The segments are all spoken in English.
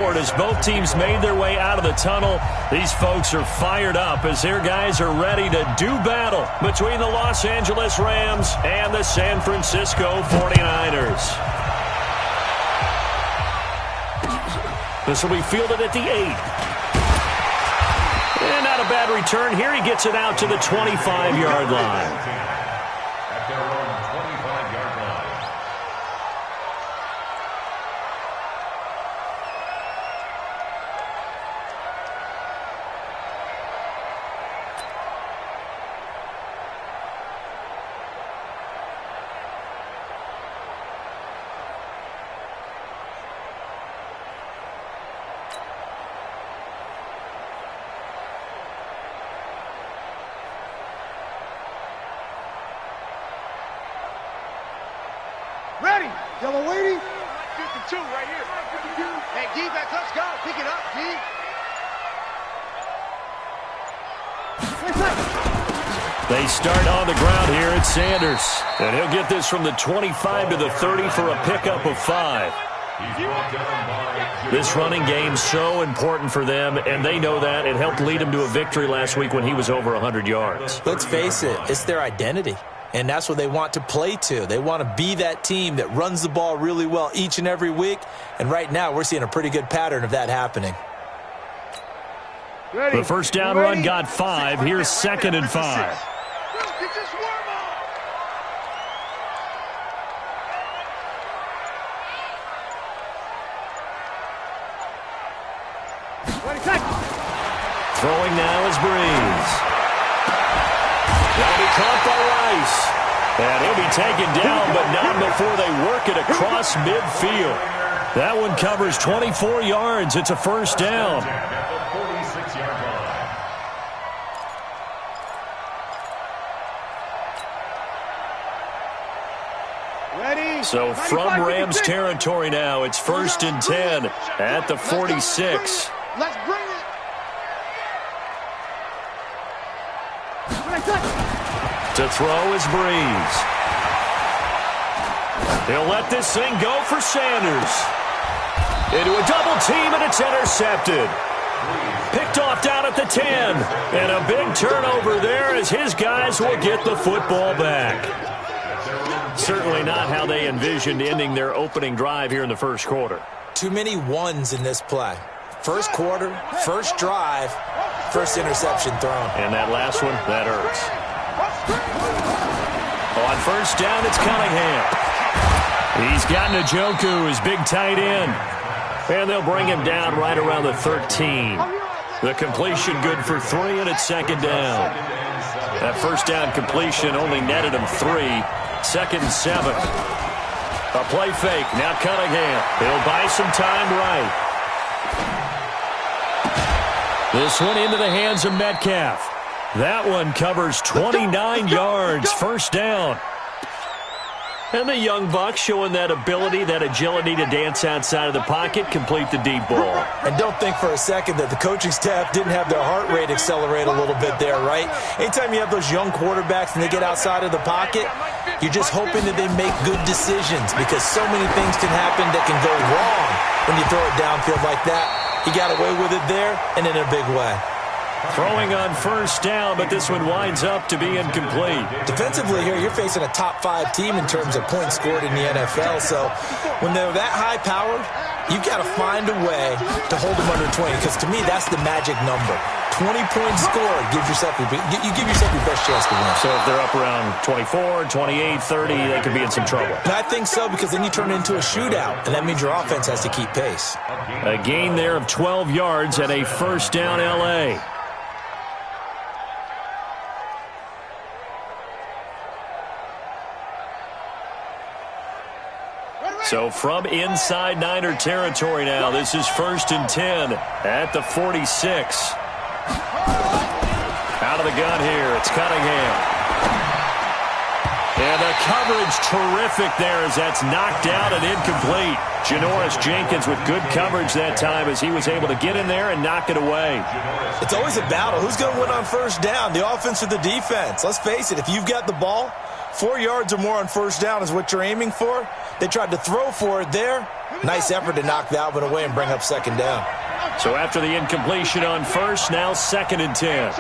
As both teams made their way out of the tunnel, these folks are fired up as their guys are ready to do battle between the Los Angeles Rams and the San Francisco 49ers. This will be fielded at the 8. And not a bad return here. He gets it out to the 25-yard line. Ready. Yellow waiting. 52 right here. 52. Hey, D back. Let's go. Pick it up, D. They start on the ground here at Sanders. And he'll get this from the 25 to the 30 for a pickup of 5. This running game so important for them, and they know that. It helped lead them to a victory last week when he was over 100 yards. Let's face it, it's their identity. And that's what they want to play to. They want to be that team that runs the ball really well each and every week. And right now, we're seeing a pretty good pattern of that happening. Ready. The first down run got 5. Here's 2nd and 5. Throwing now is Breeze. That'll be caught by Rice. And he'll be taken down, but not before they work it across midfield. That one covers 24 yards. It's a first down. Ready. So from Rams territory now, it's 1st and 10 at the 46. Let's bring it. To throw is Breeze. He'll let this thing go for Sanders. Into a double team, and it's intercepted. Picked off down at the 10. And a big turnover there as his guys will get the football back. Certainly not how they envisioned ending their opening drive here in the first quarter. Too many ones in this play. First quarter, first drive, first interception thrown. And that last one, that hurts. On first down, it's Cunningham. He's got Njoku, his big tight end. And they'll bring him down right around the 13. The completion good for 3, and it's 2nd down. That first down completion only netted him 3. 2nd and 7. A play fake. Now Cunningham. He'll buy some time right. This one into the hands of Metcalf. That one covers 29 yards. First down. And the young buck showing that ability, that agility to dance outside of the pocket, complete the deep ball. And don't think for a second that the coaching staff didn't have their heart rate accelerate a little bit there, right? Anytime you have those young quarterbacks and they get outside of the pocket, you're just hoping that they make good decisions because so many things can happen that can go wrong when you throw it downfield like that. He got away with it there and in a big way. Throwing on first down, but this one winds up to be incomplete. Defensively here, you're facing a top-5 team in terms of points scored in the NFL. So when they're that high-powered, you've got to find a way to hold them under 20. Because to me, that's the magic number. 20 points scored, you give yourself your best chance to win. So if they're up around 24, 28, 30, they could be in some trouble. And I think so, because then you turn it into a shootout, and that means your offense has to keep pace. A gain there of 12 yards and a first down L.A. So from inside Niner territory now, this is 1st and 10 at the 46. Out of the gun here, it's Cunningham. And the coverage terrific there as that's knocked out and incomplete. Janoris Jenkins with good coverage that time as he was able to get in there and knock it away. It's always a battle. Who's going to win on first down, the offense or the defense? Let's face it, if you've got the ball, 4 yards or more on first down is what you're aiming for. They tried to throw for it there. Nice effort to knock that one away and bring up second down. So after the incompletion on first, now 2nd and 10.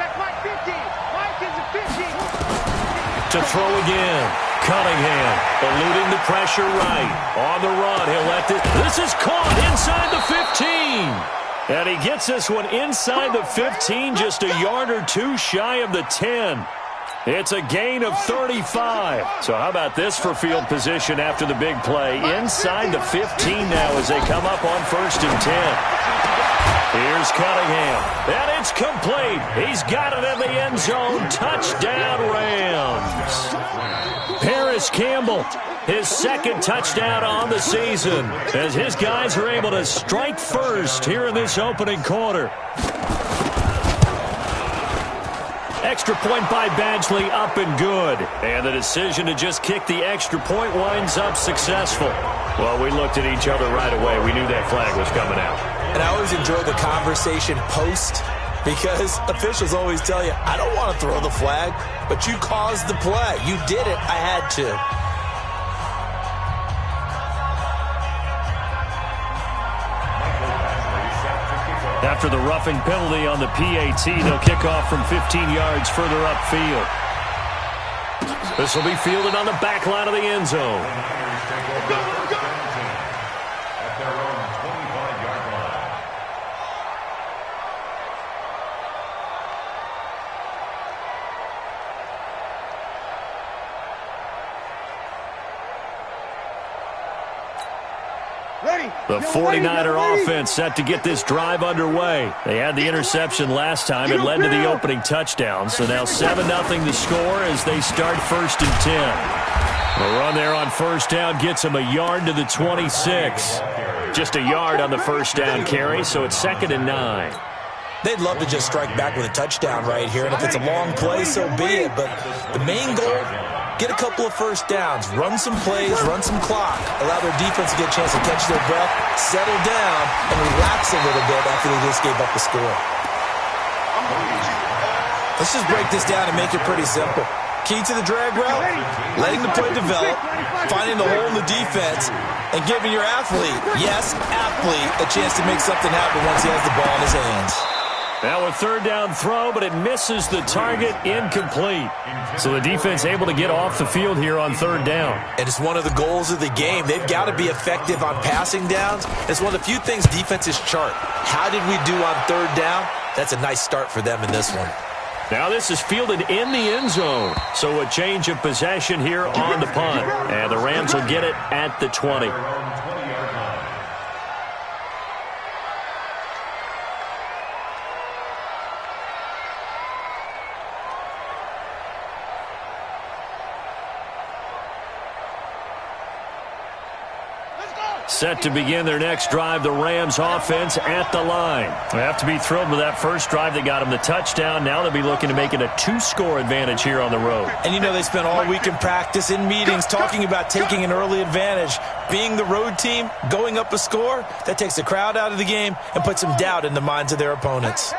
To throw again. Cunningham eluding the pressure right. On the run, he'll let this is caught inside the 15. And he gets this one inside the 15, just a yard or two shy of the 10. It's a gain of 35. So how about this for field position after the big play? Inside the 15 now as they come up on 1st and 10. Here's Cunningham. And it's complete. He's got it in the end zone. Touchdown, Rams. Paris Campbell, his 2nd touchdown on the season, as his guys are able to strike first here in this opening quarter. Extra point by Badgley, up and good. And the decision to just kick the extra point winds up successful. Well, we looked at each other right away. We knew that flag was coming out. And I always enjoy the conversation post, because officials always tell you, I don't want to throw the flag, but you caused the play. You did it. I had to. After the roughing penalty on the PAT, they'll kick off from 15 yards further upfield. This will be fielded on the back line of the end zone. The 49er offense set to get this drive underway. They had the interception last time. It led to the opening touchdown. So now 7-0 the score as they start 1st and 10. A run there on first down gets them a yard to the 26. Just a yard on the first down carry, so it's 2nd and 9. They'd love to just strike back with a touchdown right here, and if it's a long play, so be it. But the main goal, get a couple of first downs, run some plays, run some clock, allow their defense to get a chance to catch their breath, settle down, and relax a little bit after they just gave up the score. Let's just break this down and make it pretty simple. Key to the drag route, letting the play develop, finding the hole in the defense, and giving your athlete, yes, athlete, a chance to make something happen once he has the ball in his hands. Now a 3rd down throw, but it misses the target, incomplete. So the defense able to get off the field here on 3rd down. And it's one of the goals of the game. They've got to be effective on passing downs. It's one of the few things defenses chart. How did we do on 3rd down? That's a nice start for them in this one. Now this is fielded in the end zone. So a change of possession here on the punt. And the Rams will get it at the 20. Set to begin their next drive, the Rams offense at the line. They have to be thrilled with that first drive that got them the touchdown. Now they'll be looking to make it a 2-score advantage here on the road. And you know they spent all week in practice, in meetings, talking about taking an early advantage. Being the road team, going up a score, that takes the crowd out of the game and puts some doubt in the minds of their opponents.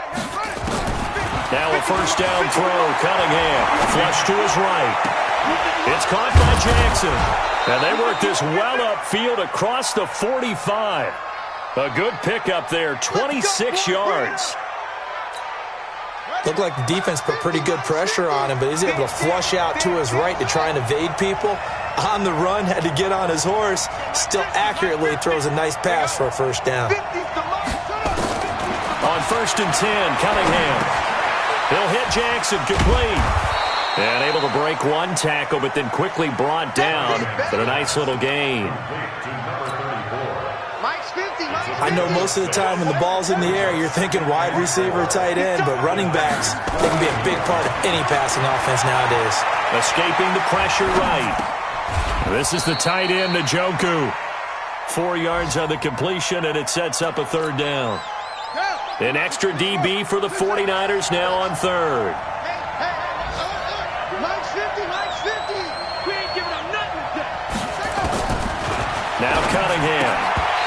Now a first down throw, Cunningham, flush to his right. It's caught by Jackson. And they work this well upfield across the 45. A good pickup there, 26 yards. Looked like the defense put pretty good pressure on him, but he's able to flush out to his right to try and evade people. On the run, had to get on his horse. Still accurately throws a nice pass for a first down. On 1st and 10, Cunningham. He'll hit Jackson, complete. And able to break one tackle, but then quickly brought down. But a nice little gain. I know most of the time when the ball's in the air, you're thinking wide receiver, tight end, but running backs, they can be a big part of any passing offense nowadays. Escaping the pressure right. This is the tight end, Njoku. 4 yards on the completion, and it sets up a 3rd down. An extra DB for the 49ers now on 3rd. Now Cunningham.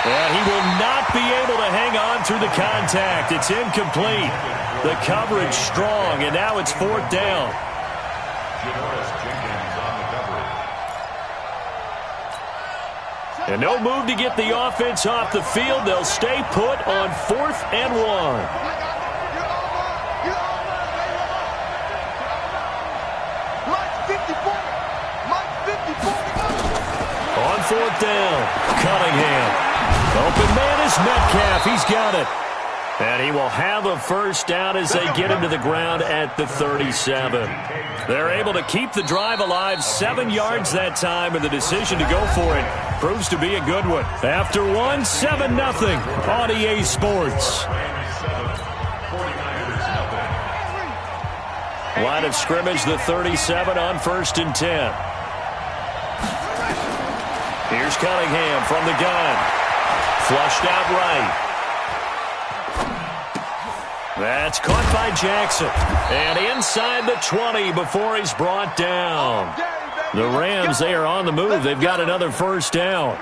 And he will not be able to hang on through the contact. It's incomplete. The coverage strong, and now it's 4th down. And no move to get the offense off the field. They'll stay put on 4th and 1. On 4th down, Cunningham. Open man is Metcalf. He's got it. And he will have a first down as they get him to the ground at the 37. They're able to keep the drive alive, 7 yards that time, and the decision to go for it proves to be a good one. After 1, 7-0 on EA Sports. Line of scrimmage, the 37 on 1st and 10. Here's Cunningham from the gun. Flushed out right. That's caught by Jackson. And inside the 20 before he's brought down. The Rams, they are on the move. They've got another first down.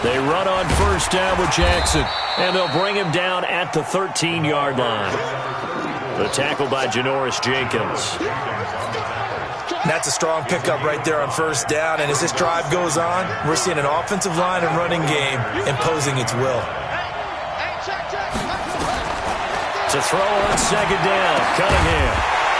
They run on first down with Jackson, and they'll bring him down at the 13-yard line. The tackle by Janoris Jenkins. That's a strong pickup right there on first down, and as this drive goes on, we're seeing an offensive line and running game imposing its will. To throw on 2nd down, Cunningham.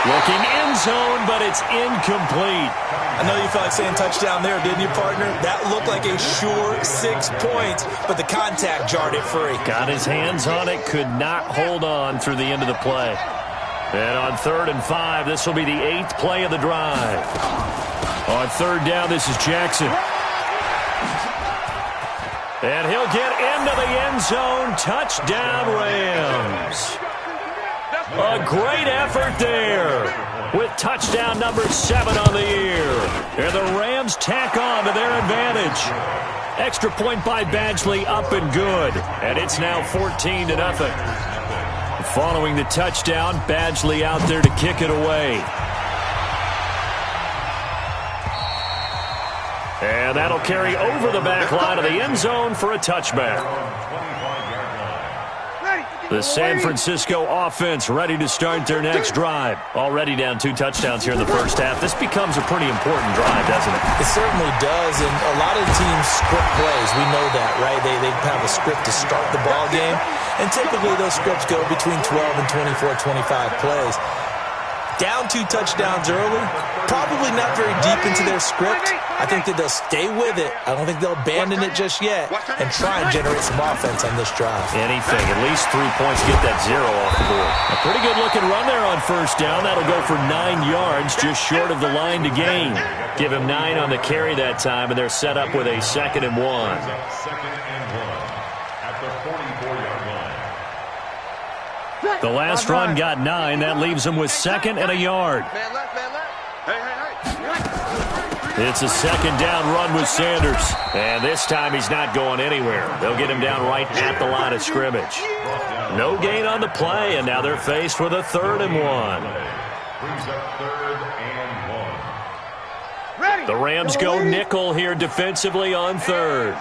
Looking end zone, but it's incomplete. I know you felt like saying touchdown there, didn't you, partner? That looked like a sure 6 points, but the contact jarred it free. Got his hands on it, could not hold on through the end of the play. And on 3rd and 5, this will be the 8th play of the drive. On 3rd down, this is Jackson. And he'll get into the end zone. Touchdown, Rams. A great effort there with touchdown number 7 on the year. And the Rams tack on to their advantage. Extra point by Badgley, up and good. And it's now 14-0. Following the touchdown, Badgley out there to kick it away. And that'll carry over the back line of the end zone for a touchback. The San Francisco offense ready to start their next drive. Already down 2 touchdowns here in the first half. This becomes a pretty important drive, doesn't it? It certainly does, and a lot of teams script plays. We know that, right? They have a script to start the ball game, and typically those scripts go between 12 and 24, 25 plays. Down 2 touchdowns early, probably not very deep into their script. I think that they'll stay with it. I don't think they'll abandon it just yet and try and generate some offense on this drive. Anything, at least 3 points, get that 0 off the board. A pretty good looking run there on first down. That'll go for 9 yards, just short of the line to gain. Give him 9 on the carry that time, and they're set up with a 2nd and 1. The last run got 9. That leaves him with 2nd and a yard. It's a 2nd down run with Sanders. And this time he's not going anywhere. They'll get him down right at the line of scrimmage. No gain on the play, and now they're faced with a 3rd and 1. The Rams go nickel here defensively on 3rd.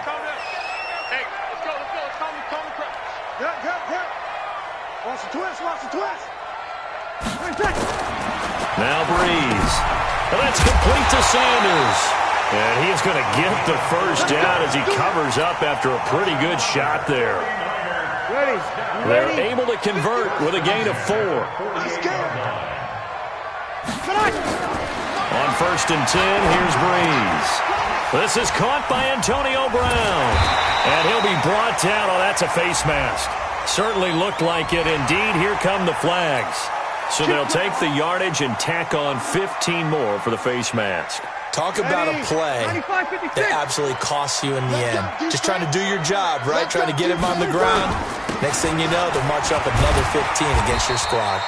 Now Breeze. And that's complete to Sanders. And he is going to get the first down as he covers up after a pretty good shot there. They're able to convert with a gain of 4. On 1st and 10, here's Breeze. This is caught by Antonio Brown. And he'll be brought down. Oh, that's a face mask. Certainly looked like it. Indeed, here come the flags. So they'll take the yardage and tack on 15 more for the face mask. Talk about a play that absolutely costs you in the end. Just trying to do your job, right? Trying to get him on the ground. Next thing you know, they'll march up another 15 against your squad.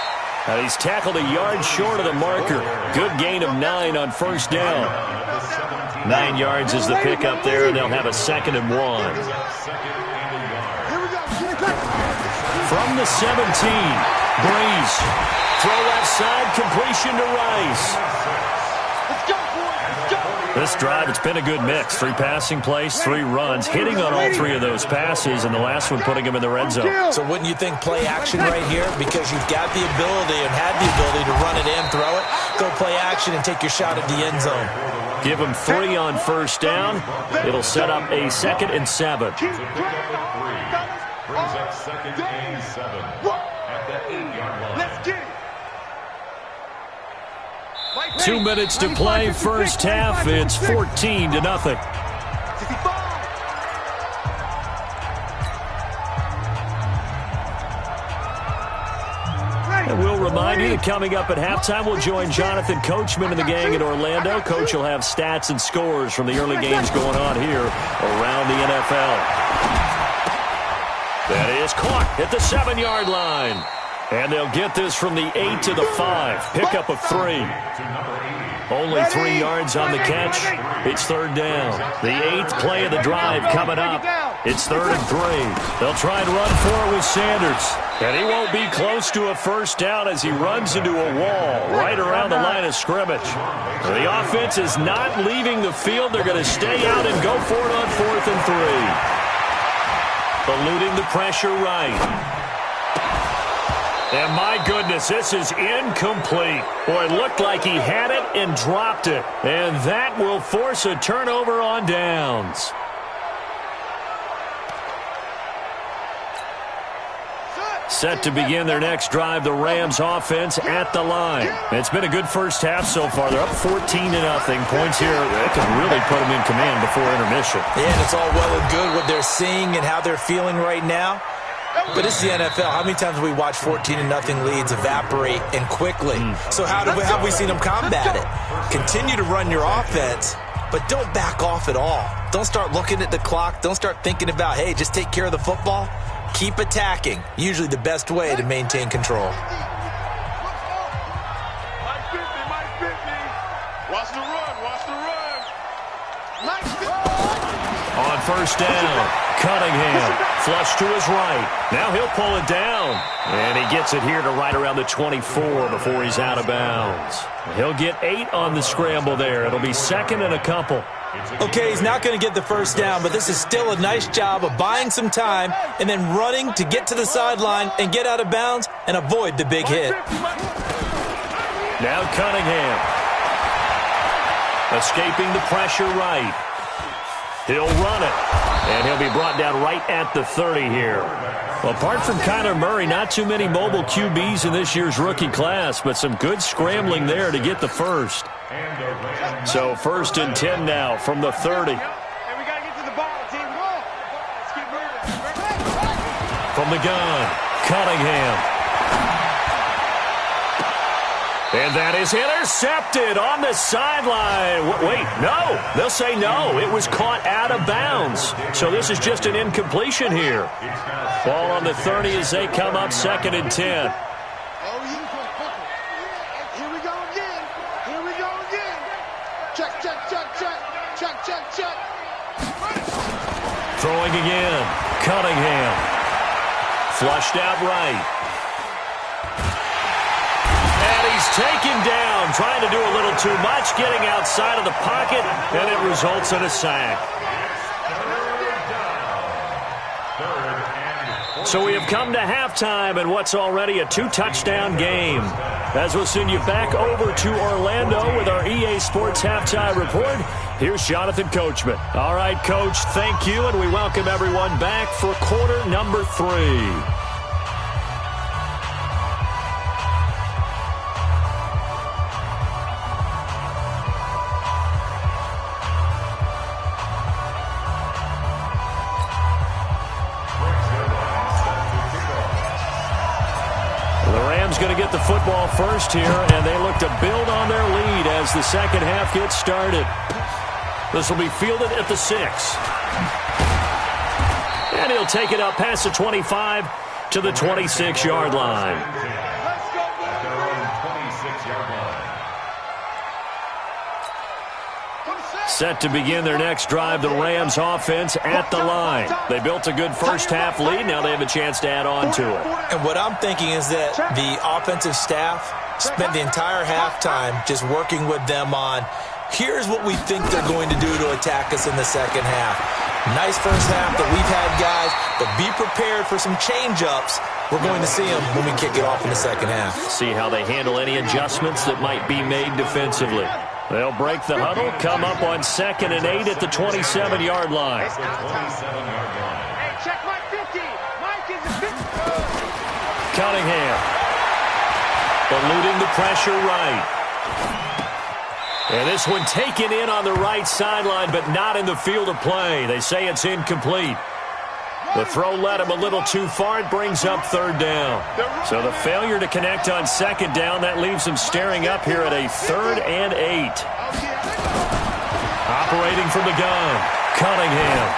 Now he's tackled a yard short of the marker. Good gain of 9 on first down. 9 yards is the pickup there, and they'll have a 2nd and 1. From the 17, Breeze. Throw left side, completion to Rice. The this drive, it's been a good mix. 3 passing plays, 3 runs, hitting on all 3 of those passes, and the last one putting him in the red zone. So wouldn't you think play action right here? Because you've got the ability and had the ability to run it in, throw it, go play action, and take your shot at the end zone. Give him 3 on first down. It'll set up a 2nd and 7. Brings up 2nd and 7 at the 8-yard line. Let's get it. 2 minutes to play, first half. It's 14-0. And we'll remind you that coming up at halftime, we'll join Jonathan Coachman and the gang in Orlando. Coach will have stats and scores from the early games going on here around the NFL. That is caught at the 7-yard line. And they'll get this from the 8 to the 5. Pickup of 3. Only 3 yards on the catch. It's 3rd down. The 8th play of the drive coming up. It's 3rd and 3. They'll try and run for it with Sanders. And he won't be close to a first down as he runs into a wall right around the line of scrimmage. The offense is not leaving the field. They're going to stay out and go for it on 4th and 3. Eluding the pressure right. And my goodness, this is incomplete. Boy, it looked like he had it and dropped it. And that will force a turnover on downs. Set to begin their next drive, the Rams offense at the line. It's been a good first half so far. They're up 14-0. Points here that can really put them in command before intermission. Yeah, and it's all well and good what they're seeing and how they're feeling right now. But it's the NFL. How many times have we watched 14-0 leads evaporate and quickly? So how have we seen them combat it? Continue to run your offense, but don't back off at all. Don't start looking at the clock. Don't start thinking about, hey, just take care of the football. Keep attacking. Usually the best way to maintain control. Watch the run. Watch the run. On first down, Cunningham. Flush to his right. Now he'll pull it down. And he gets it here to right around the 24 before he's out of bounds. He'll get 8 on the scramble there. It'll be 2nd and a couple. Okay, he's not going to get the first down, but this is still a nice job of buying some time and then running to get to the sideline and get out of bounds and avoid the big hit. Now Cunningham. Escaping the pressure right. He'll run it. And he'll be brought down right at the 30 here. Well, apart from Kyler Murray, not too many mobile QBs in this year's rookie class, but some good scrambling there to get the first. So 1st and 10 now from the 30. And we got to get to the ball, team. Let's keep moving. From the gun, Cunningham. And that is intercepted on the sideline. Wait, no. They'll say no. It was caught out of bounds. So this is just an incompletion here. Ball on the 30 as they come up 2nd and 10. Here we go again. Here we go again. Check, check, check, check. Check, check, check. Throwing again. Cunningham. Flushed out right. He's taken down, trying to do a little too much, getting outside of the pocket, and it results in a sack. So we have come to halftime in what's already a 2-touchdown game. As we'll send you back over to Orlando with our EA Sports Halftime Report, here's Jonathan Coachman. All right, Coach, thank you, and we welcome everyone back for quarter number 3. Going to get the football first here, and they look to build on their lead as the second half gets started. This will be fielded at the 6. And he'll take it up past the 25 to the 26-yard line. Set to begin their next drive, the Rams offense at the line. They built a good first half lead. Now they have a chance to add on to it. And what I'm thinking is that the offensive staff spent the entire halftime just working with them on Here's what we think they're going to do to attack us in the second half. Nice first half that we've had, guys, but be prepared for some change-ups. We're going to see them when we kick it off in the second half. See how they handle any adjustments that might be made defensively. They'll break the huddle, come up on 2nd and 8 at the 27-yard line. Hey, check Mike 50. Mike is a 50. Cunningham eluding the pressure right. And this one taken in on the right sideline, but not in the field of play. They say it's incomplete. The throw led him a little too far. It brings up 3rd down. So the failure to connect on 2nd down, that leaves him staring up here at a 3rd and 8. Operating from the gun, Cunningham.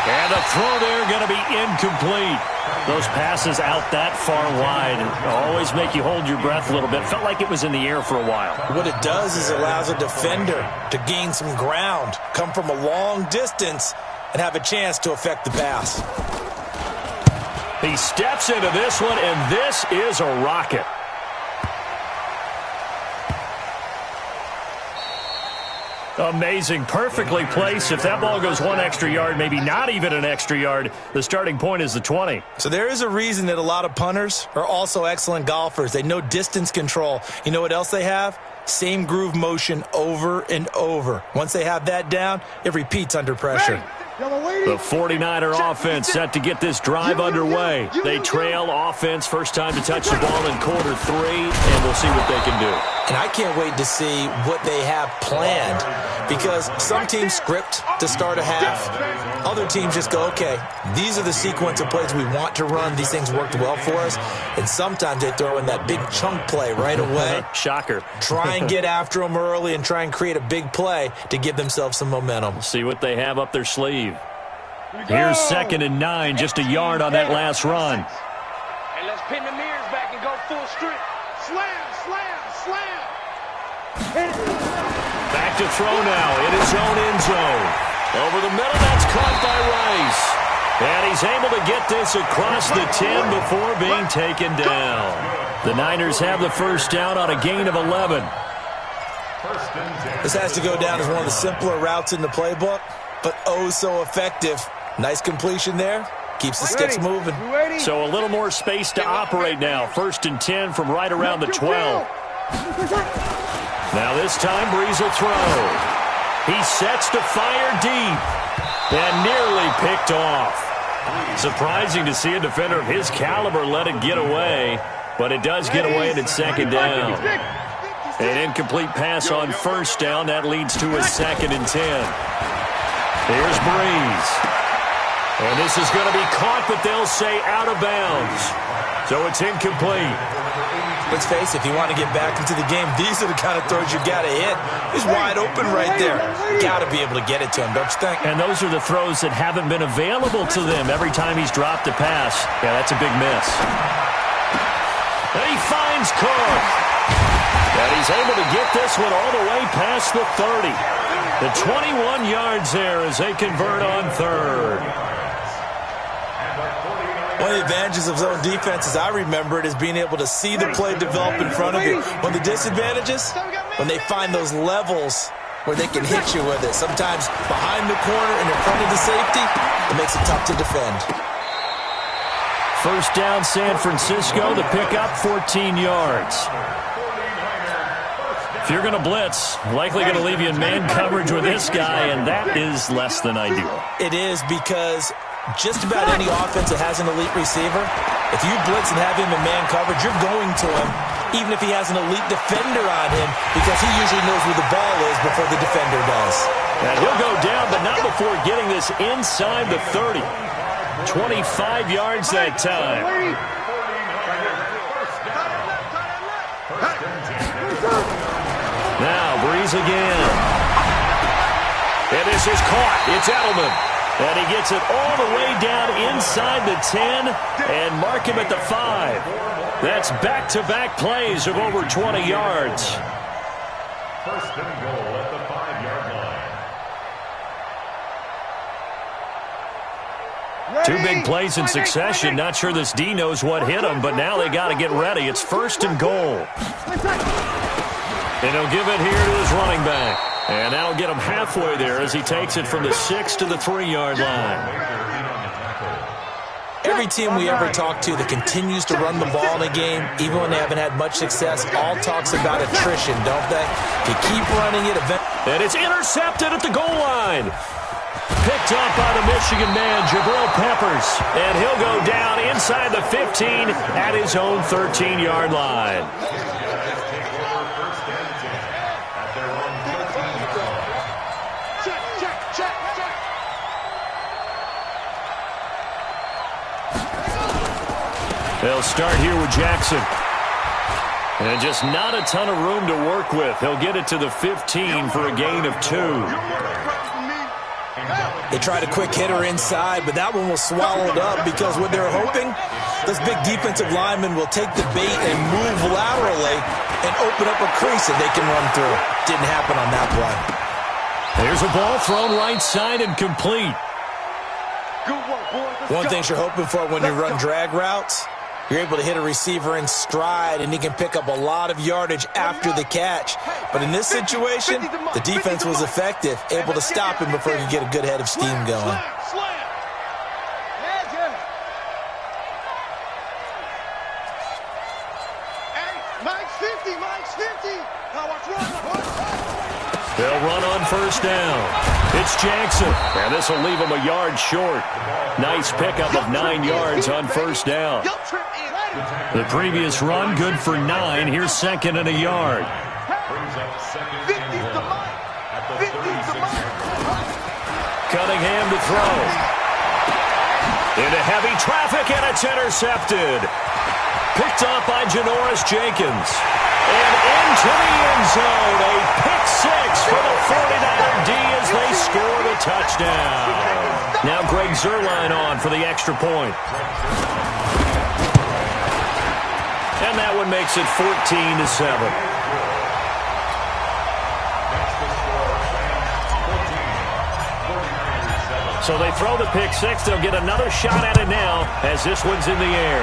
And the throw there going to be incomplete. Those passes out that far wide always make you hold your breath a little bit. Felt like it was in the air for a while. What it does is it allows a defender to gain some ground, come from a long distance, and have a chance to affect the pass. He steps into this one, and this is a rocket. Amazing. Perfectly placed. If that ball goes 1 extra yard, maybe not even an extra yard, the starting point is the 20. So there is a reason that a lot of punters are also excellent golfers. They know distance control. You know what else they have? Same groove motion over and over. Once they have that down, it repeats under pressure. The 49er offense set to get this drive underway. They trail offense, first time to touch the ball in quarter 3, and we'll see what they can do. And I can't wait to see what they have planned, because some teams script to start a half. Other teams just go, okay, these are the sequence of plays we want to run. These things worked well for us. And sometimes they throw in that big chunk play right away. Shocker. Try and get after them early and try and create a big play to give themselves some momentum. See what they have up their sleeve. Here's 2nd and 9, just a yard on that last run. And let's pin the mirrors back and go full strip. Slam, slam, slam. Back to throw now in his own end zone. Over the middle, that's caught by Rice. And he's able to get this across the 10 before being taken down. The Niners have the first down on a gain of 11. This has to go down as one of the simpler routes in the playbook, but oh so effective. Nice completion there. Keeps the sticks moving. So a little more space to operate now. 1st and 10 from right around the 12. Now this time, Breeze will throw. He sets to fire deep and nearly picked off. Surprising to see a defender of his caliber let it get away, but it does get away and it's 2nd down. An incomplete pass on 1st down. That leads to a 2nd and 10. Here's Breeze. And this is going to be caught, but they'll say out of bounds. So it's incomplete. Let's face it, if you want to get back into the game, these are the kind of throws you got to hit. He's wide open right there. Got to be able to get it to him, don't you think? And those are the throws that haven't been available to them every time he's dropped a pass. Yeah, that's a big miss. And he finds Cook. And he's able to get this one all the way past the 30. The 21 yards there as they convert on 3rd. One of the advantages of zone defense, as I remember it, is being able to see the play develop in front of you. One of the disadvantages, when they find those levels where they can hit you with it. Sometimes behind the corner and in front of the safety, it makes it tough to defend. First down, San Francisco. The pickup, 14 yards. If you're going to blitz, likely going to leave you in man coverage with this guy, and that is less than ideal. It is, because just about any offense that has an elite receiver, if you blitz and have him in man coverage, you're going to him, even if he has an elite defender on him, because he usually knows where the ball is before the defender does. And he'll go down, but not before getting this inside the 30. 25 yards that time. Now, Breeze again. And this is caught. It's Edelman. And he gets it all the way down inside the 10 and mark him at the 5. That's back-to-back plays of over 20 yards. First and goal at the 5-yard line. Two big plays in succession. Not sure this D knows what hit him, but now they got to get ready. It's 1st and goal. And he'll give it here to his running back. And that'll get him halfway there as he takes it from the 6 to the 3-yard line. Every team we ever talk to that continues to run the ball in a game, even when they haven't had much success, all talks about attrition, don't they? If you keep running it, and it's intercepted at the goal line. Picked up by the Michigan man, Jabril Peppers. And he'll go down inside the 15 at his own 13-yard line. They'll start here with Jackson. And just not a ton of room to work with. He'll get it to the 15 for a gain of 2. They tried a quick hitter inside, but that one was swallowed up because what they're hoping, those big defensive linemen will take the bait and move laterally and open up a crease that they can run through. Didn't happen on that play. There's a ball thrown right side and complete. One thing you're hoping for when you run drag routes, you're able to hit a receiver in stride, and he can pick up a lot of yardage after the catch. But in this situation, the defense was effective, able to stop him before he could get a good head of steam going. They'll run on first down. It's Jackson, and this will leave him a yard short. Nice pickup of 9 yards on first down. The previous run, good for 9. Here's second and a yard. Cunningham to throw. Into heavy traffic, and it's intercepted. Picked up by Janoris Jenkins. And into the end zone, a pick-6 for the 49er D as they score the touchdown. Now Greg Zuerlein on for the extra point. And that one makes it 14-7. So they throw the pick-6. They'll get another shot at it now as this one's in the air.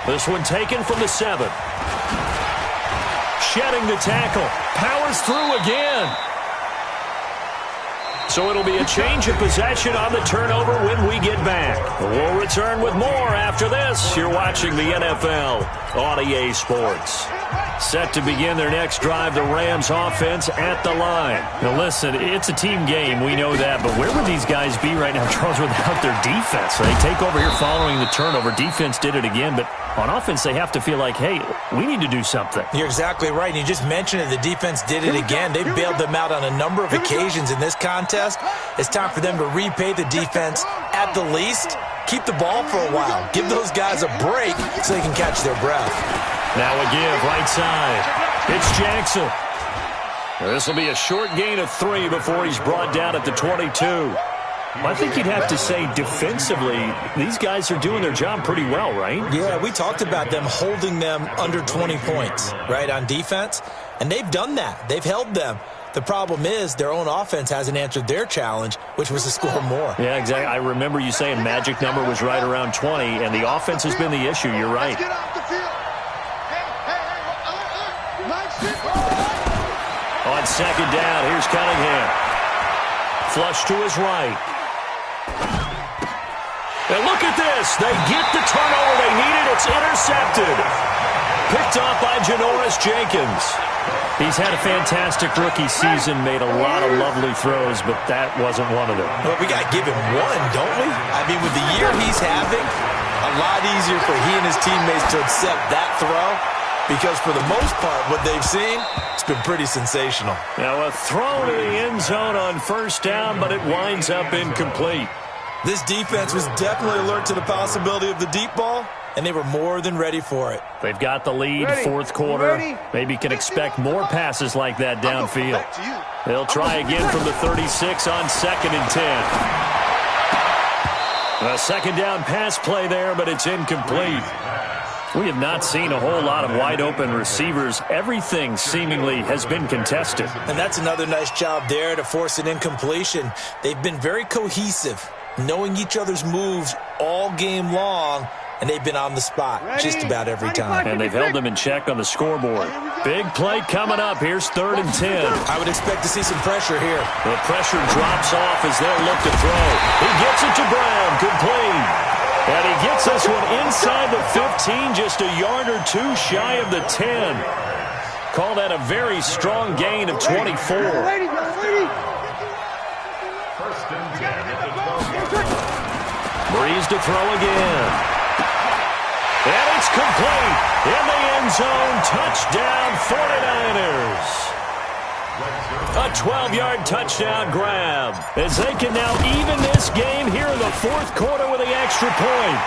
This one taken from the 7. Shedding the tackle. Powers through again. So it'll be a change of possession on the turnover when we get back. We'll return with more after this. You're watching the NFL on EA Sports. Set to begin their next drive, the Rams offense at the line. Now listen, it's a team game, we know that, but where would these guys be right now, Charles, without their defense? They take over here following the turnover. Defense did it again, but on offense they have to feel like, hey, we need to do something. You're exactly right. You just mentioned it. The defense did it again. They bailed them out on a number of occasions in this contest. It's time for them to repay the defense at the least. Keep the ball for a while. Give those guys a break so they can catch their breath. Now a give, right side. It's Jackson. This will be a short gain of 3 before he's brought down at the 22. I think you'd have to say defensively, these guys are doing their job pretty well, right? Yeah, we talked about them holding them under 20 points, right, on defense. And they've done that. They've held them. The problem is their own offense hasn't answered their challenge, which was to score more. Yeah, exactly. I remember you saying magic number was right around 20, and the offense has been the issue. You're right. On second down, here's Cunningham. Flush to his right. And look at this. They get the turnover they needed. It's intercepted. Picked off by Janoris Jenkins. He's had a fantastic rookie season, made a lot of lovely throws, but that wasn't one of them. Well, we got to give him one, don't we? I mean, with the year he's having, a lot easier for he and his teammates to accept that throw, because for the most part, what they've seen, it's been pretty sensational. Now a throw to the end zone on first down, but it winds up incomplete. This defense was definitely alert to the possibility of the deep ball, and they were more than ready for it. They've got the lead, fourth quarter. Maybe can expect more passes like that downfield. They'll try again from the 36 on second and 10. A second down pass play there, but it's incomplete. We have not seen a whole lot of wide-open receivers. Everything seemingly has been contested. And that's another nice job there to force an incompletion. They've been very cohesive, knowing each other's moves all game long, and they've been on the spot just about every time. And they've held them in check on the scoreboard. Big play coming up. Here's 3rd and 10. I would expect to see some pressure here. The pressure drops off as they'll look to throw. He gets it to Brown. Complete. And he gets this one inside the 15, just a yard or two shy of the 10. Call that a very strong gain of 24. First and 10 at the 12. Breeze to throw again. And it's complete. In the end zone. Touchdown 49ers. A 12-yard touchdown grab as they can now even this game here in the 4th quarter with the extra point.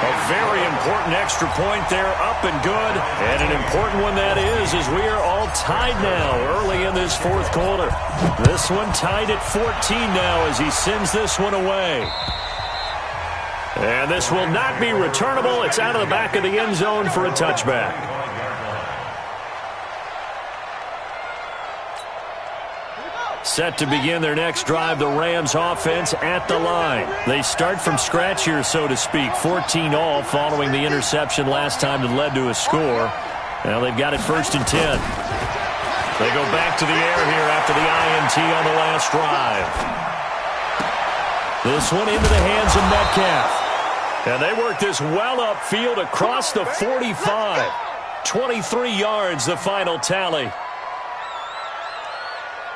A very important extra point there, up and good. And an important one that is, as we are all tied now early in this 4th quarter. This one tied at 14 now as he sends this one away. And this will not be returnable. It's out of the back of the end zone for a touchback. Set to begin their next drive, the Rams offense at the line. They start from scratch here, so to speak. 14 all following the interception last time that led to a score. Now they've got it 1st and 10. They go back to the air here after the INT on the last drive. This one into the hands of Metcalf. And they work this well upfield across the 45. 23 yards, the final tally.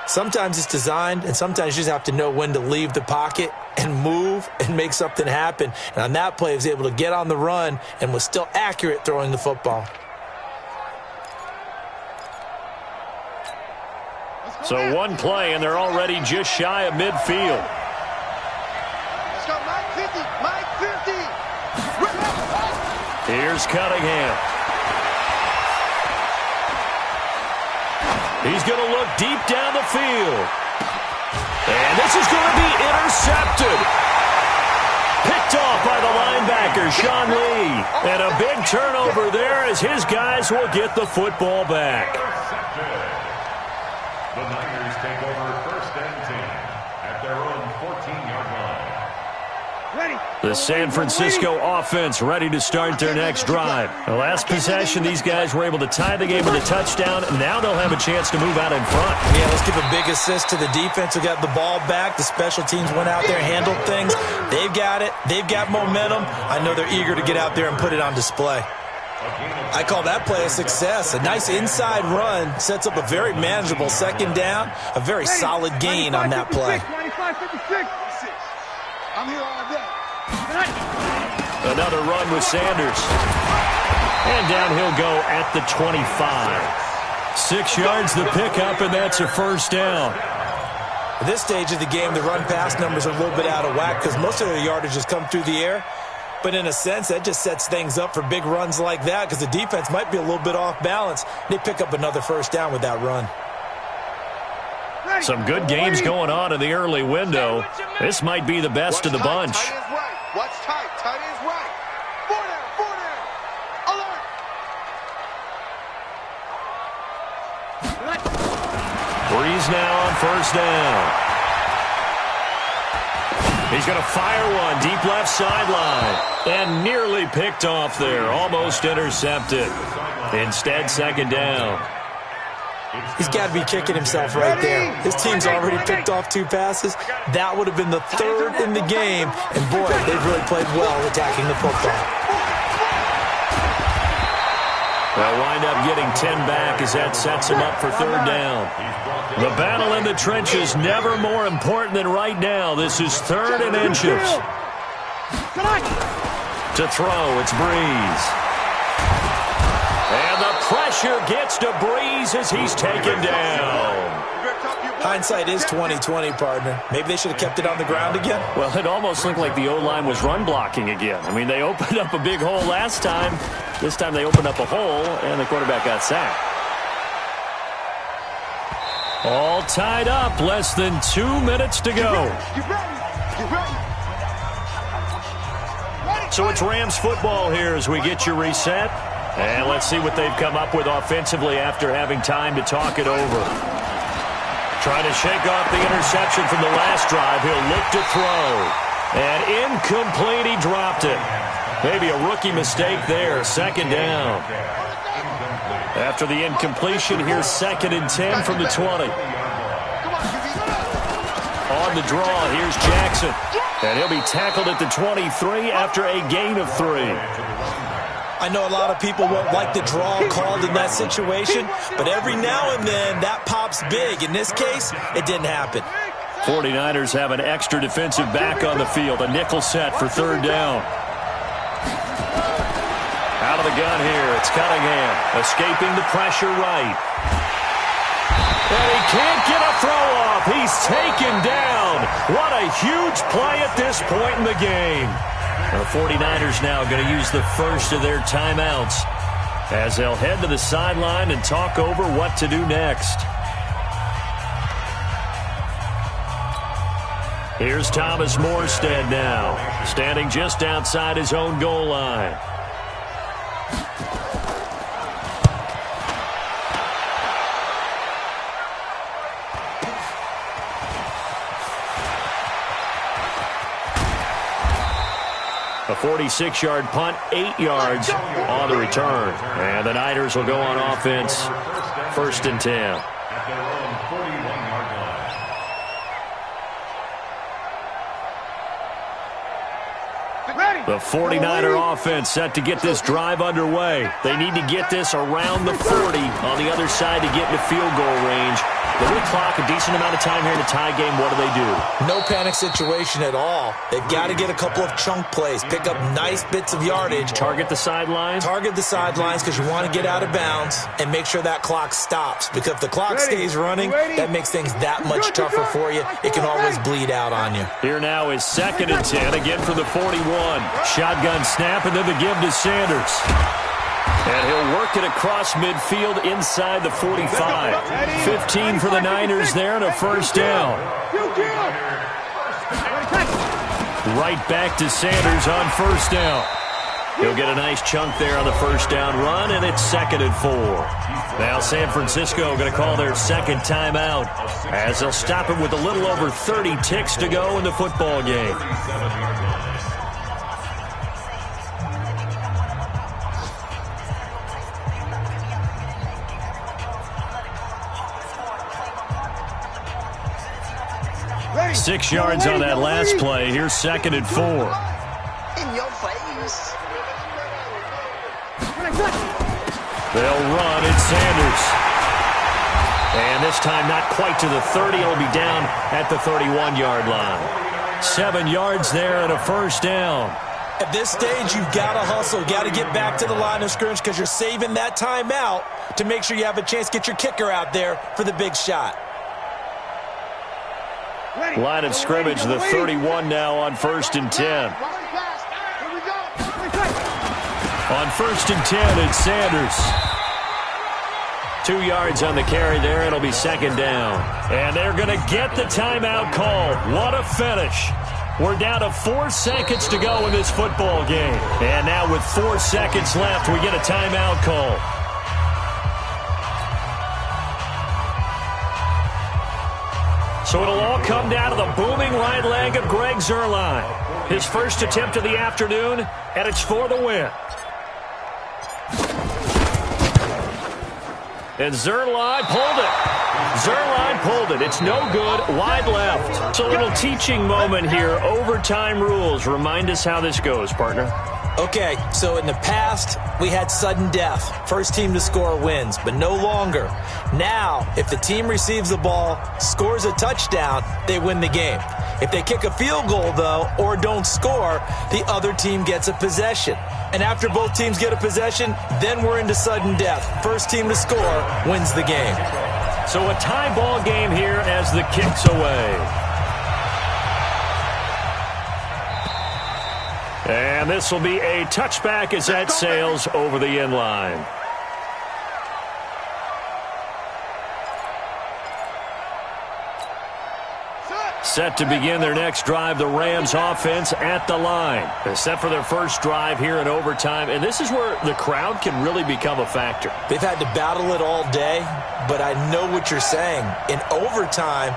Sometimes it's designed, and sometimes you just have to know when to leave the pocket and move and make something happen. And on that play, he was able to get on the run and was still accurate throwing the football. So one play, and they're already just shy of midfield. Let's go, Mike 50, Mike 50. Here's Cunningham. He's going to look deep down the field. And this is going to be intercepted. Picked off by the linebacker, Sean Lee. And a big turnover there as his guys will get the football back. The Niners take over 1st and 10 at their own 14-yard line. The San Francisco offense ready to start their next drive. The last possession, these guys were able to tie the game with a touchdown. Now they'll have a chance to move out in front. Yeah, let's give a big assist to the defense who got the ball back. The special teams went out there and handled things. They've got it. They've got momentum. I know they're eager to get out there and put it on display. I call that play a success. A nice inside run sets up a very manageable 2nd down. A very solid gain on that play. 25-56. I'm here all day. Another run with Sanders. And down he'll go at the 25. 6 yards the pickup, and that's a 1st down. At this stage of the game, the run-pass numbers are a little bit out of whack because most of their yardage has come through the air. But in a sense, that just sets things up for big runs like that because the defense might be a little bit off balance. They pick up another 1st down with that run. Some good games going on in the early window. This might be the best of the bunch. Tight is right. Watch tight. Tight is right. 4 down. Alert. Breeze now on 1st down. He's going to fire one deep left sideline. And nearly picked off there. Almost intercepted. Instead, 2nd down. He's got to be kicking himself right there. His team's already picked off 2 passes. That would have been the 3rd in the game. And, boy, they've really played well attacking the football. They'll wind up getting 10 back as that sets him up for 3rd down. The battle in the trenches never more important than right now. This is 3rd and inches. To throw, it's Breeze. And the pressure gets to Breeze as he's taken down. Hindsight is 20/20, partner. Maybe they should have kept it on the ground again. Well, it almost looked like the O-line was run blocking again. I mean, they opened up a big hole last time. This time they opened up a hole, and the quarterback got sacked. All tied up. Less than 2 minutes to go. So it's Rams football here as we get you reset. And let's see what they've come up with offensively after having time to talk it over. Trying to shake off the interception from the last drive. He'll look to throw. And incomplete, he dropped it. Maybe a rookie mistake there. Second down. After the incompletion, here's 2nd and 10 from the 20. On the draw, here's Jackson. And he'll be tackled at the 23 after a gain of 3. I know a lot of people won't like the draw called in that situation, but every now and then that pops big. In this case, it didn't happen. 49ers have an extra defensive back on the field. A nickel set for 3rd down. Out of the gun here, it's Cunningham. Escaping the pressure right. And he can't get a throw off. He's taken down. What a huge play at this point in the game. The 49ers now going to use the first of their timeouts as they'll head to the sideline and talk over what to do next. Here's Thomas Morstead now, standing just outside his own goal line. A 46-yard punt, 8 yards on the return. And the Niners will go on offense, 1st and 10. The 49er offense set to get this drive underway. They need to get this around the 40 on the other side to get into field goal range. They're going to clock a decent amount of time here in a tie game. What do? No panic situation at all. They've got to get a couple of chunk plays, pick up nice bits of yardage. Target the sidelines? Target the sidelines because you want to get out of bounds and make sure that clock stops. Because if the clock stays running, that makes things that much tougher for you. It can always bleed out on you. Here now is 2nd and 10, again for the 41. Shotgun snap and then the give to Sanders. And he'll work it across midfield inside the 45. 15 for the Niners there and a 1st down. Right back to Sanders on 1st down. He'll get a nice chunk there on the 1st down run, and it's 2nd and 4. Now San Francisco going to call their 2nd timeout as they'll stop it with a little over 30 ticks to go in the football game. Ready. 6 yards on that last play. Here's 2nd and 4. In your face. They'll run. It's Sanders. And this time not quite to the 30. He'll be down at the 31-yard line. 7 yards there and a 1st down. At this stage, you've got to hustle. Got to get back to the line of scrimmage because you're saving that timeout to make sure you have a chance to get your kicker out there for the big shot. Line of scrimmage, the 31 now on 1st and 10. On 1st and 10, it's Sanders. 2 yards on the carry there. It'll be 2nd down. And they're going to get the timeout called. What a finish. We're down to 4 seconds to go in this football game. And now with 4 seconds left, we get a timeout call. So it'll all come down to the booming right leg of Greg Zuerlein. His first attempt of the afternoon, and it's for the win. And Zuerlein pulled it. Zuerlein pulled it. It's no good. Wide left. It's a little teaching moment here. Overtime rules. Remind us how this goes, partner. Okay, so in the past, we had sudden death. First team to score wins, but no longer. Now, if the team receives the ball, scores a touchdown, they win the game. If they kick a field goal, though, or don't score, the other team gets a possession. And after both teams get a possession, then we're into sudden death. First team to score wins the game. So a tie ball game here as the kick's away. And this will be a touchback as that sails over the end line. Set to begin their next drive, the Rams offense at the line. They're set for their first drive here in overtime, and this is where the crowd can really become a factor. They've had to battle it all day, but I know what you're saying. In overtime,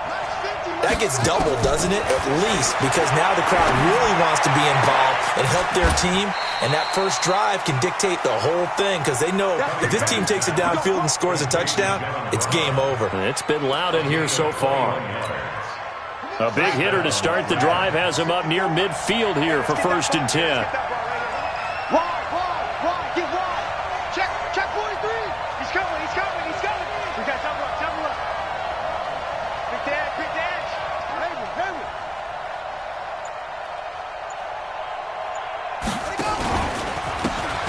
That gets doubled, doesn't it? At least, because now the crowd really wants to be involved and help their team, and that first drive can dictate the whole thing because they know if this team takes it downfield and scores a touchdown, it's game over. It's been loud in here so far. A big hitter to start the drive has him up near midfield here for 1st and 10. Wide, get wide. Check 43. He's coming. We got double up. Big dash. Hammer.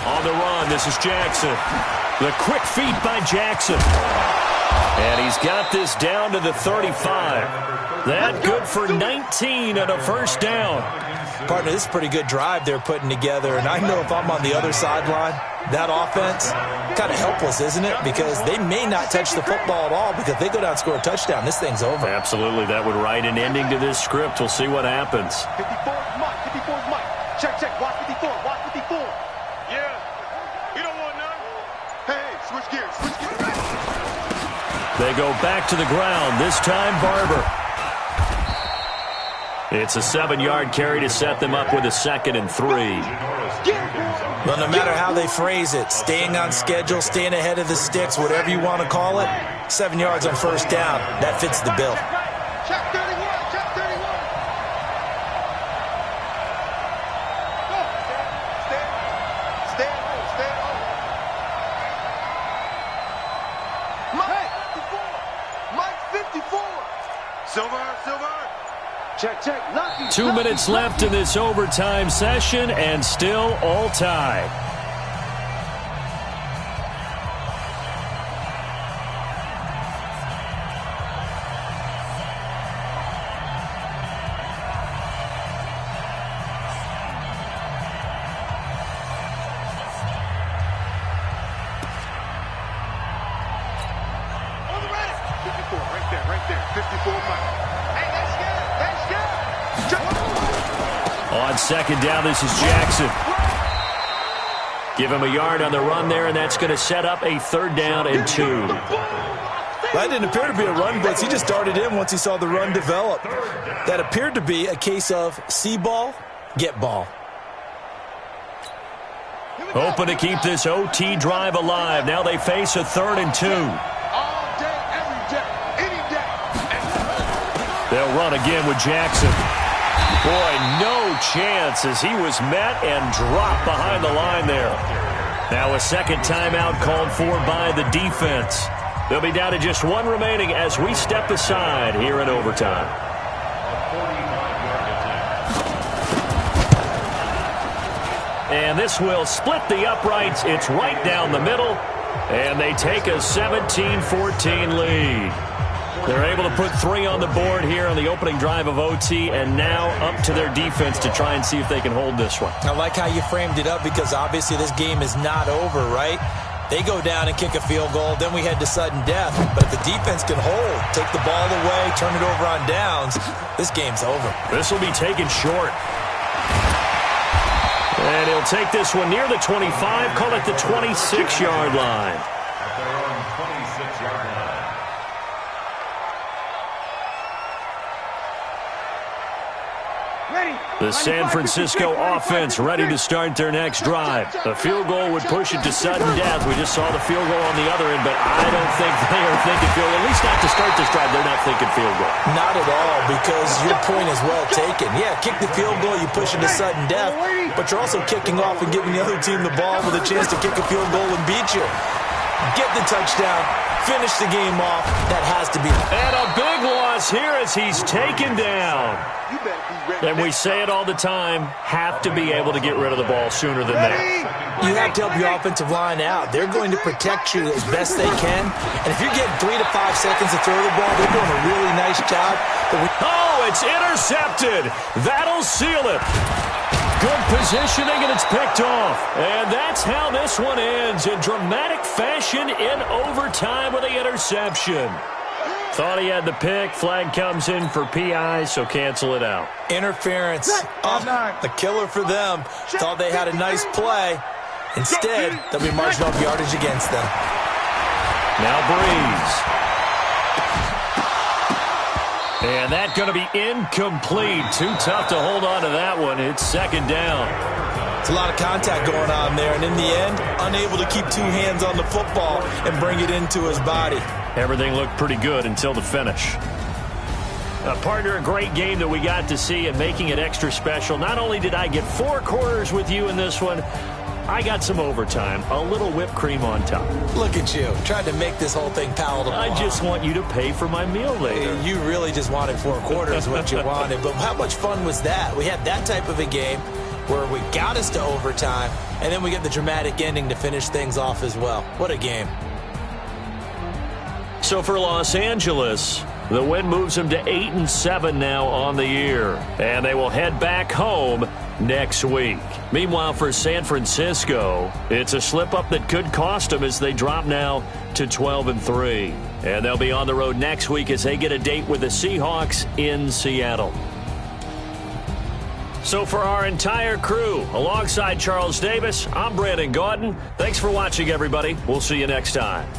On the run, this is Jackson. The quick feet by Jackson. And he's got this down to the 35. That good for 19 and a 1st down. Partner, this is a pretty good drive they're putting together, and I know if I'm on the other sideline, that offense, kind of helpless, isn't it? Because they may not touch the football at all, because if they go down and score a touchdown, this thing's over. Absolutely, that would write an ending to this script. We'll see what happens. 54's Mike. Check. Watch 54. Yeah. You don't want none. Hey, switch gears. They go back to the ground, this time Barber. It's a 7-yard carry to set them up with a 2nd and 3. Well, no matter how they phrase it, staying on schedule, staying ahead of the sticks, whatever you want to call it, 7 yards on 1st down, that fits the bill. Check 31. Go. Stand on. Mike 54. Silver. Check. 2 minutes left in this overtime session, and still all tied. On the ready. 54, right there. 54 Mike. Hey, that's good. On 2nd down, this is Jackson. Give him a yard on the run there, and that's going to set up a 3rd down and 2. That didn't appear to be a run blitz. He just darted in once he saw the run develop. That appeared to be a case of see ball, get ball. Hoping to keep this OT drive alive. Now they face a 3rd and 2. All day, every day, any day. They'll run again with Jackson. Boy, no chance as he was met and dropped behind the line there. Now a 2nd timeout called for by the defense. They'll be down to just 1 remaining as we step aside here in overtime. And this will split the uprights. It's right down the middle. And they take a 17-14 lead. They're able to put 3 on the board here on the opening drive of OT, and now up to their defense to try and see if they can hold this one. I like how you framed it up because obviously this game is not over, right? They go down and kick a field goal, then we head to sudden death. But if the defense can hold, take the ball away, turn it over on downs, this game's over. This will be taken short. And he'll take this one near the 25, call it the 26-yard line. At their own 26-yard line. The San Francisco offense ready to start their next drive. A field goal would push it to sudden death. We just saw the field goal on the other end, but I don't think they are thinking field goal. At least not to start this drive. They're not thinking field goal. Not at all, because your point is well taken. Yeah, kick the field goal, you push it to sudden death, but you're also kicking off and giving the other team the ball with a chance to kick a field goal and beat you. Get the touchdown, finish the game off. That has to be. And a big loss here as he's taken down. And we say it all the time, have to be able to get rid of the ball sooner than that. You have to help your offensive line out. They're going to protect you as best they can. And if you're getting 3 to 5 seconds to throw the ball, they're doing a really nice job. Oh, it's intercepted. That'll seal it. Good positioning, and it's picked off. And that's how this one ends in dramatic fashion in overtime with the interception. Thought he had the pick. Flag comes in for PI, so cancel it out. Interference. Oh, a killer for them. Thought they had a nice play. Instead, they'll be marching off yardage against them. Now Breeze. And that's going to be incomplete. Too tough to hold on to that one. It's second down. It's a lot of contact going on there, and in the end, unable to keep two hands on the football and bring it into his body. Everything looked pretty good until the finish. Partner, a great game that we got to see and making it extra special. Not only did I get 4 quarters with you in this one, I got some overtime, a little whipped cream on top. Look at you, trying to make this whole thing palatable. I just want you to pay for my meal later. You really just wanted 4 quarters, what you wanted. But how much fun was that? We had that type of a game where we got us to overtime, and then we get the dramatic ending to finish things off as well. What a game. So for Los Angeles, the win moves them to 8-7 now on the year, and they will head back home next week. Meanwhile, for San Francisco, it's a slip-up that could cost them as they drop now to 12-3. And they'll be on the road next week as they get a date with the Seahawks in Seattle. So for our entire crew, alongside Charles Davis, I'm Brandon Gaudin. Thanks for watching, everybody. We'll see you next time.